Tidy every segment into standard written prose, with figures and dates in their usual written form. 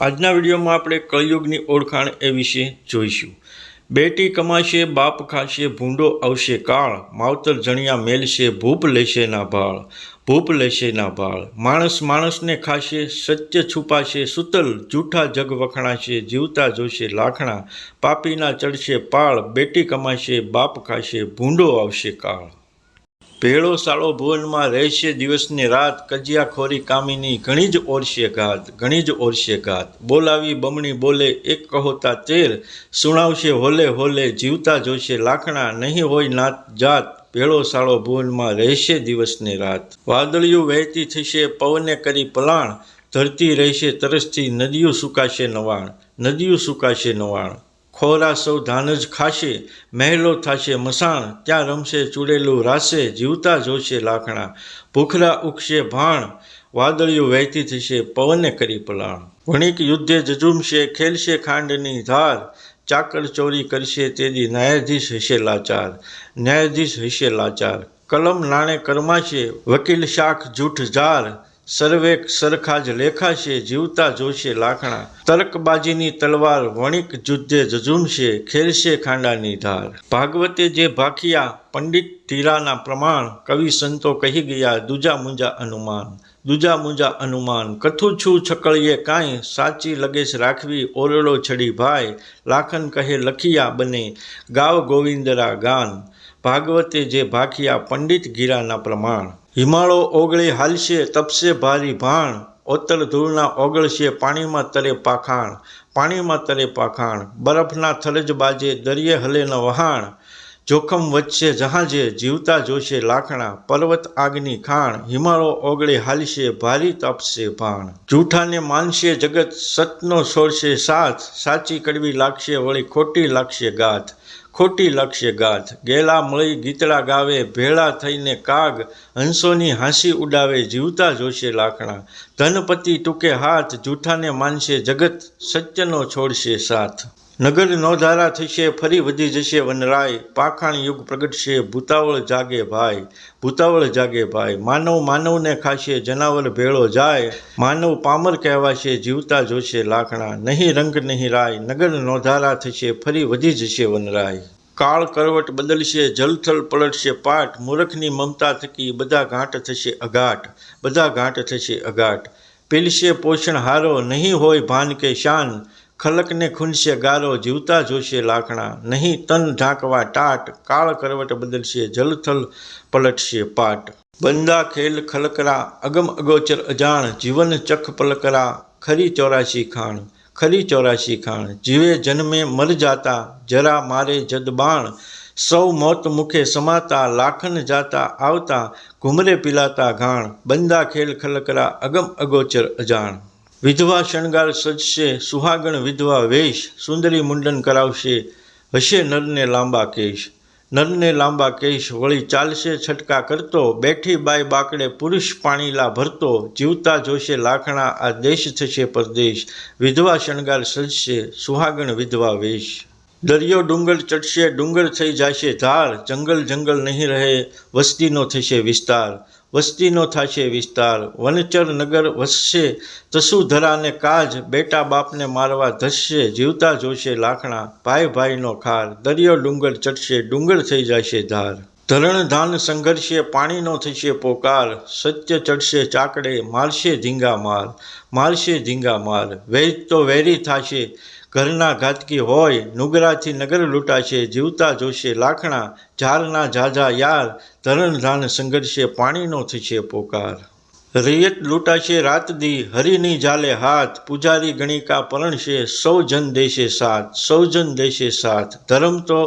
આજના વિડીયોમાં આપણે કળિયુગની ઓળખાણ એ વિશે જોઈશું। બેટી કમાશે બાપ ખાશે ભૂંડો આવશે કાળ, માવતર જણિયા મેલશે ભૂપ લેશે ના ભાળ, ભૂપ લેશે ના ભાળ। માણસ માણસને ખાશે સત્ય છુપાશે સૂતલ, જૂઠા જગ વખણાશે જીવતા જોશે લાખણા, પાપીના ચડશે પાળ, બેટી કમાશે બાપ ખાશે ભૂંડો આવશે કાળ। ભેળો સાળો ભુવનમાં રહેશે દિવસની રાત, કજિયાખોરી કામીની ઘણી જ ઓરશે ઘાત, ઘણી જ ઓરશે ઘાત। બોલાવી બમણી બોલે એક કહોતા તેર, સુણાવશે હોલે હોલે જીવતા જોશે લાખણા, નહીં હોય નાત જાત ભેળો સાળો ભુવનમાં રહેશે દિવસની રાત। વાદળિયું વહેતી થશે પવને કરી પલાણ, ધરતી રહેશે તરસથી નદીઓ સુકાશે નવાણ, નદીઓ સુકાશે નવાણ। ખોરા સૌ ધાન જ ખાશે મહેલો થશે મસાણ, ત્યાં રમશે ચૂડેલું રાસે જીવતા જોશે લાખણા, ભૂખરા ઉગશે ભાણ, વાદળિયું વહેતી થશે પવને કરી પલાણ। વણિક યુદ્ધે જજુમશે ખેલશે ખાંડની ધાર, ચાકર ચોરી કરશે તેદી ન્યાયાધીશ હશે લાચાર, ન્યાયાધીશ હશે લાચાર। કલમ નાણે કરમાશે વકીલ શાખ જૂઠ જાર, સર્વે સરખા જ લેખાશે જીવતા જોશે લાખણા, તર્કબાજીની તલવાર વણિક યુદ્ધે જજુમશે ખેલશે ખાંડાની ધાર। ભાગવતે જે ભાખિયા પંડિત ધીરાના પ્રમાણ, કવિ સંતો કહી ગયા દૂજા મુંજા અનુમાન, દૂજા મુંજા અનુમાન। કથું છું છકળીએ કાંઈ સાચી લગેશ રાખવી, ઓરડો છડી ભાઈ લાખન કહે લખિયા બને ગાવ ગોવિંદરા ગાન। ભાગવતે જે ભાખિયા પંડિત ગીરાના પ્રમાણ, હિમાળો ઓગળી હાલશે તપશે ભારી ભાણ, ઓતર ધૂળના ઓગળશે પાણીમાં તરે પાખાણ, પાણીમાં તરે પાખાણ। બરફના થરજ બાજે દરિયે હલે ન વહાણ, જોખમ વધશે જહાજે જીવતા જોશે લાખણા, પર્વત આગની ખાણ હિમાળો ઓગળી હાલશે ભારી તપશે ભાણ। જૂઠાને માનશે જગત સતનો છોડશે સાથ, સાચી કડવી લાગશે વળી ખોટી લાગશે ગાથ, ખોટી લાગશે ગાથ। ગેલા મળી ગીતડા ગાવે ભેળા થઈને કાગ, હંસોની હાંસી ઉડાવે જીવતા જોશે લાખણા, ધનપતિ ટૂંકે હાથ જૂઠાને માનશે જગત સત્યનો છોડશે સાથ। નગર નોધારા થશે ફરી વધી જશે વનરાય, પાખાણ યુગ પ્રગટશે ભૂતાવળ જાગે ભાઈ, ભૂતાવળ જાગે ભાઈ। માનવ માનવને ખાશે જનાવર ભેળો જાય, માનવ પામર કહેવાશે જીવતા જોશે લાખણા, નહીં રંગ નહીં રાય નગર નોધારા થશે ફરી વધી જશે વનરાય। કાળ કરવટ બદલશે જલથલ પલટશે પાટ, મૂર્ખની મમતા થકી બધા ઘાટ થશે અઘાટ, બધા ઘાટ થશે અઘાટ। પીલશે પોષણ હારો નહીં હોય ભાન કે શાન, ખલકને ખૂનશે ગારો જીવતા જોશે લાખણા, નહીં તન ઢાંકવા ટાટ, કાળ કરવટ બદલશે જલથલ પલટશે પાટ। બંદા ખેલ ખલકરા અગમ અગોચર અજાણ, જીવન ચખ પલકરા ખરી 84 ખાણ, ખરી 84 ખાણ। જીવે જન્મે મર જાતા જરા મારે જદબાણ, સૌ મોત મુખે સમાતા લાખન જાતા આવતા ઘુમરે પીલાતા ઘાણ, બંદા ખેલ ખલકરા અગમ અગોચર અજાણ। વિધવા શણગાર સજશે સુહાગણ વિધવા વેશ, સુંદરી મુંડન કરાવશે હશે નરને લાંબા કેશ, નરને લાંબા કેશ વળી ચાલશે છટકા કરતો, બેઠી બાઈ બાકડે પુરુષ પાણીલા ભરતો જીવતા જોશે લાખણા, આ દેશ થશે પરદેશ વિધવા શણગાર સજશે સુહાગણ વિધવા વેશ। દરિયો ડુંગર ચડશે ડુંગર થઈ જશે ધાર, જંગલ જંગલ નહીં રહે વસ્તીનો થશે વિસ્તાર, વસ્તીનો થશે વિસ્તાર। વનચર નગર વસશે તસુધરાને કાજ, બેટા બાપને મારવા ધસશે જીવતા જોશે લાખણા, ભાઈ ભાઈનો ખાર દરિયો ડુંગર ચડશે ડુંગર થઈ જશે ધાર। ધરણ ધાન સંઘર્ષે પાણીનો થશે પોકાર, સત્ય ચડશે ચાકડે મારશે ધીંગા માર, મારશે ધીંગા માર। વેદ તો વેરી થશે ઘરના ઘાતકી હોય, નુગરાથી નગર લૂંટાશે જીવતા જોશે લાખણા, ઝારના ઝાઝા યાર ધરણ ધાન સંઘર્ષે પાણીનો થશે પોકાર। રૈયત લૂંટાશે રાત દી હરિની જાલે હાથ, પૂજારી ગણિકા પરણશે સૌ જન દેશે સાથ, સૌ જન દેશે સાથ। ધર્મ તો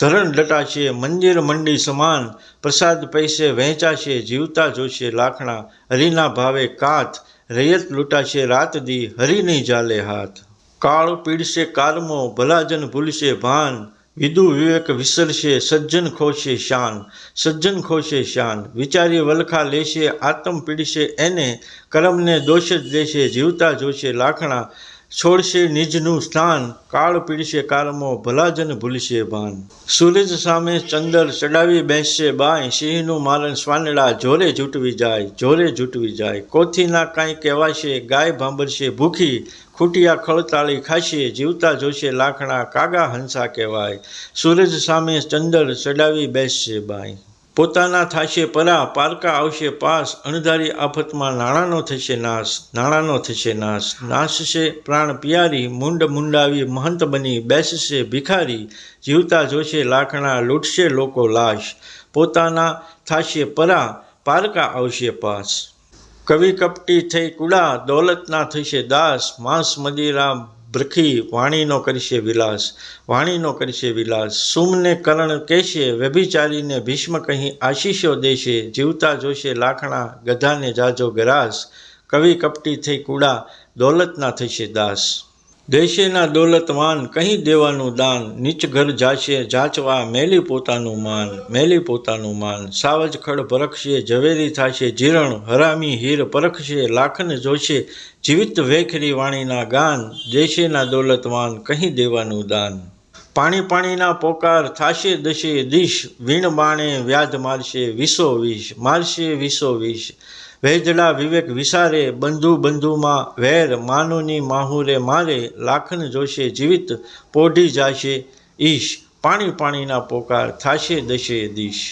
ધરણ લટાશે મંદિર મંડી સમાન, પ્રસાદ પૈસે વહેંચાશે જીવતા જોશે લાખણા, હરિના ભાવે કાથ રૈયત લૂંટાશે રાત દી હરિની જાલે હાથ। કાળ પીડશે કારમો ભલાજન ભૂલશે ભાન, વિદુ વિવેક વિસરશે સજ્જન ખોશે શાન, સજ્જન ખોશે શાન। વિચારી વલખા લેશે આત્મ પીડશે એને, કર્મને દોષ જ દેશે જીવતા જોશે લાખણા, છોડશે નિજનું સ્થાન, કાળ પીડશે કારમો, ભલાજન ભૂલશે ભાન. સૂરજ સામે ચંદર ચડાવી બેસશે બાય, સિંહનું મારણ સ્વાનડા જોરે જૂટવી જાય, જોરે જૂટવી જાય. કોથીના કાંઈ કહેવાશે, ગાય ભાંભરશે ભૂખી, ખૂટિયા ખળતાળી ખાશે, જીવતા જોશે લાખણા, કાગા હંસા કહેવાય. સૂરજ સામે ચંદર ચડાવી બેસશે બાય. પોતાના થાશે પરા, પારકા આવશે પાસ, અણધારી આફતમાં નાણાંનો થશે નાશ, નાણાંનો થશે નાશ. નાશશે પ્રાણ પિયારી, મૂંડ મુંડાવી મહંત બની બેસશે ભિખારી, જીવતા જોશે લાખણા, લૂંટશે લોકો લાશ. પોતાના થાશે પરા, પારકા આવશે પાસ. કવિ કપટી થઈ કુડા, દોલતના થશે દાસ, માંસ મદિરા બ્રખી, વાણીનો કરશે વિલાસ, વાણીનો કરશે વિલાસ. સુમને કરણ કહેશે, વ્યભિચારીને ભીષ્મ કહી આશીષો દેશે, જીવતા જોશે લાખણા, ગધાને જાજો ગરાસ. કવિ કપટી થઈ કુડા, દોલતના થશે દાસ. દેશેના દોલતવાન કહી દેવાનું દાન, નીચ ઘર જાશે જાચવા મેલી પોતાનું માન, મેલી પોતાનું માન. સાવજ ખડ ભરખશે, ઝવેરી થાશે જીરણ, હરામી હીર પરખશે, લાખન જોશે જીવિત વેખરી વાણીના ગાન. દેશેના દોલતવાન કહી દેવાનું દાન. પાણી પાણીના પોકાર થાશે દશે દિશ, વીણ બાણે વ્યાધ મારશે વિસો વિષ, મારશે વિસો વિષ. વેજડા વિવેક વિસારે, બંધુ બંધુમાં વેર, માનુની માહુરે મારે, લાખન જોશે જીવિત પોઢી જાશે ઈશ. પાણી પાણીના પોકાર થાશે દશે દિશ.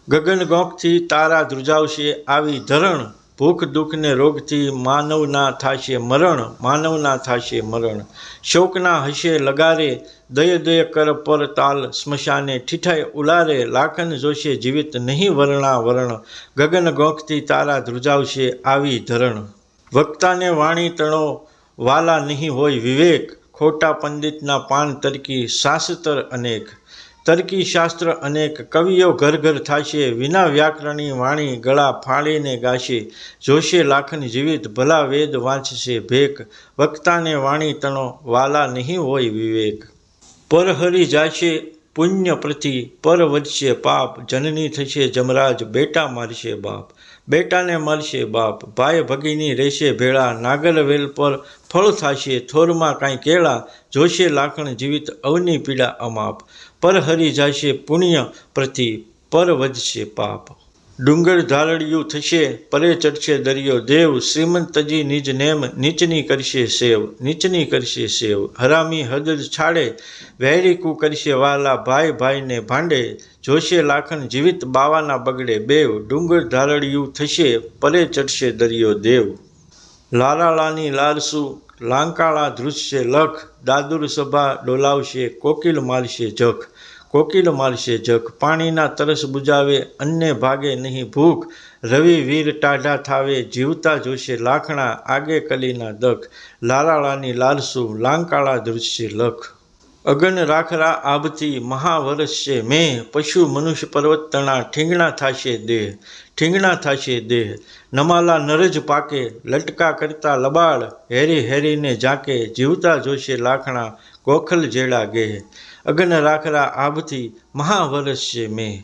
ગગન ગોંખથી તારા ધ્રુજાવશે આવી ધરણ, ભૂખ દુઃખને રોગથી માનવના થાશે મરણ, માનવના થાશે મરણ. શોકના હશે લગારે, દય દય કર પર તાલ, સ્મશાને ઠીઠાઈ ઉલારે, લાખન જોશે જીવિત નહીં વર્ણા વરણ. ગગન ગોંખથી તારા ધ્રુજાવશે આવી ધરણ. વક્તાને વાણી તણો, વાલા નહીં હોય વિવેક, ખોટા પંડિતના પાન તરકી શાસ્ત્ર અનેક. તર્કી શાસ્ત્ર અનેક કવિઓ ઘર ઘર થાશે, વિના વ્યાકરણી વાણી ગળા ફાળીને ગાશે, જોશે લાખન જીવિત ભલા વેદ વાંચશે ભેક. વક્તાને વાણી તણો, વાલા નહીં હોય વિવેક. પર હરી જાશે પુણ્ય પ્રતિ, પર વધશે પાપ, જનની થશે જમરાજ, બેટા મારશે બાપ, બેટાને મારશે બાપ. ભાઈ ભગીની રહેશે ભેળા, નાગર વેલ પર ફળ થાશે થોરમાં કાંઈ કેળા, જોશે લાખણ જીવિત અવની પીડા અમાપ. પર હરી જાશે પુણ્ય પ્રતિ, પર વધશે પાપ. ડુંગર ધારડિયું થશે, પરે ચડશે દરિયો દેવ, શ્રીમંત તજી નિજ નેમ, નીચની કરશે સેવ, નીચની કરશે સેવ. હરામી હદ છાડે, વહેરીકું કરશે વાલા, ભાઈ ભાઈને ભાંડે, જોશે લાખન જીવિત બાવાના બગડે બેવ. ડુંગર ધારડિયું થશે, પરે ચડશે દરિયો દેવ. લારાલાની લારસુ, લાંકાળા ધ્રુજશે લખ, દાદુર સભા ડોલાવશે, કોકિલ મારશે જખ, કોકિલ મારશે જખ. પાણીના તરસ બુજાવે, અન્ને ભાગે નહીં ભૂખ, રવિ વીર ટાઢા થાવે, જીવતા જોશે લાખણા, આગે કલીના દખ. લારાલાની લારસુ, લાંકાળા ધ્રુજશે લખ. અગન રાખરા આભથી મહાવરસશે મેં, પશુ મનુષ્ય પર્વત તણા, ઠીંગણા થાશે દેહ, ઠીંગણા થાશે દેહ. નમાલા નરજ પાકે, લટકા કરતા લબાડ, હેરી હેરીને ઝાંકે, જીવતા જોશે લાખણા, ગોખલ જેડા ગેહ. અગન રાખરા આભથી મહાવરસશે મેં.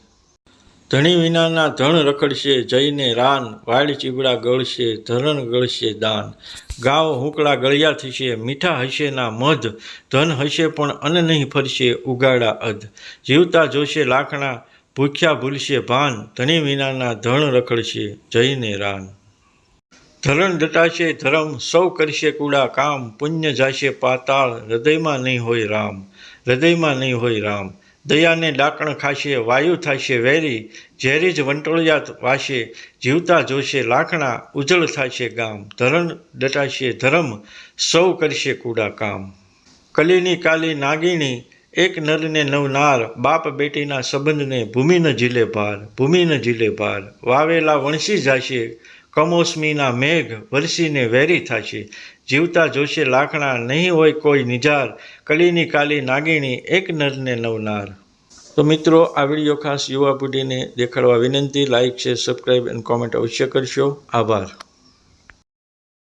ધણી વિનાના ધણ રખડશે જઈને રાન, વાડ ચીબડા ગળશે ધરણ ગળશે દાન. ગાવ હુંકળા ગળ્યા થશે, મીઠા હશે ના મધ, ધન હશે પણ અન્ન નહીં ફરશે ઉગાડા અધ. જીવતા જોશે લાખણા, ભૂખ્યા ભૂલશે ભાન, ધણી વિનાના ધણ રખડશે જઈને રાન. ધરણ દટાશે ધરમ, સૌ કરશે કુડા કામ, પુણ્ય જાશે પાતાળ, હૃદયમાં નહીં હોય રામ, હૃદયમાં નહીં હોય રામ. દયાને ડાકણ ખાશે, વાયુ થાશે વેરી, ઝેરી જ વંટોળિયા વાશે, જીવતા જોશે લાખણા, ઉજળ થાશે ગામ. ધરણ દટાશે ધરમ, સૌ કરશે કુડા કામ. કલીની કાલી નાગીણી, એક નરને નવ નાર, બાપ બેટીના સંબંધને ભૂમિ ન ઝીલે ભાર, ભૂમિ ન ઝીલે ભાર. વાવેલા વણસી જાશે, કમોસમીના મેઘ વરસીને વેરી થાશે, જીવતા જોશે લાખણા, નહીં હોય કોઈ નિજાર, કલીની કાલી નાગીણી, એક નરને નવનાર. તો મિત્રો, આ વિડીયો ખાસ યુવા પેઢીને દેખાડવા વિનંતી. લાઇક, શેર, સબસ્ક્રાઈબ અને કોમેન્ટ અવશ્ય કરશો. આભાર.